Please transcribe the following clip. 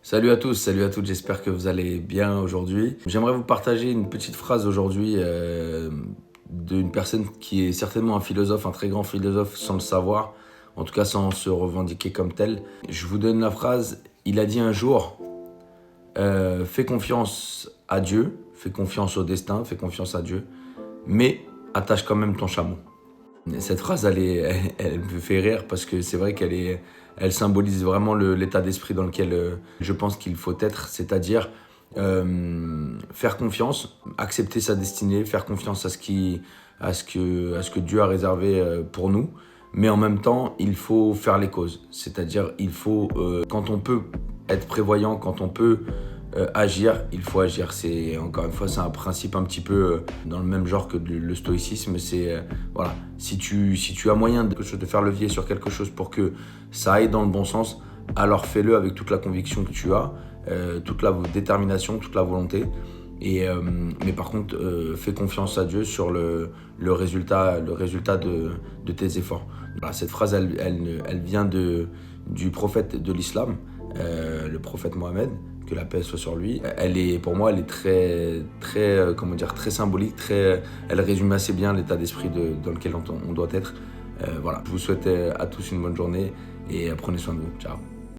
Salut à tous, salut à toutes, j'espère que vous allez bien aujourd'hui. J'aimerais vous partager une petite phrase aujourd'hui d'une personne qui est certainement un philosophe, un très grand philosophe sans le savoir, en tout cas sans se revendiquer comme tel. Je vous donne la phrase, il a dit un jour, fais confiance à Dieu, fais confiance au destin, fais confiance à Dieu, mais attache quand même ton chameau. Cette phrase, elle me fait rire parce que c'est vrai elle symbolise vraiment l'état d'esprit dans lequel je pense qu'il faut être, c'est-à-dire faire confiance, accepter sa destinée, faire confiance à ce que Dieu a réservé pour nous, mais en même temps, il faut faire les causes, c'est-à-dire quand on peut être prévoyant, quand on peut agir, il faut agir. Encore une fois, c'est un principe un petit peu dans le même genre que le stoïcisme. Voilà, si tu as moyen de faire levier sur quelque chose pour que ça aille dans le bon sens, alors fais-le avec toute la conviction que tu as, toute la détermination, toute la volonté. Mais par contre, fais confiance à Dieu sur le résultat de tes efforts. Voilà, cette phrase, elle vient du prophète de l'islam, le prophète Mohammed, que la paix soit sur lui. Pour moi, elle est très symbolique, elle résume assez bien l'état d'esprit dans lequel on doit être. Voilà, je vous souhaite à tous une bonne journée et prenez soin de vous. Ciao.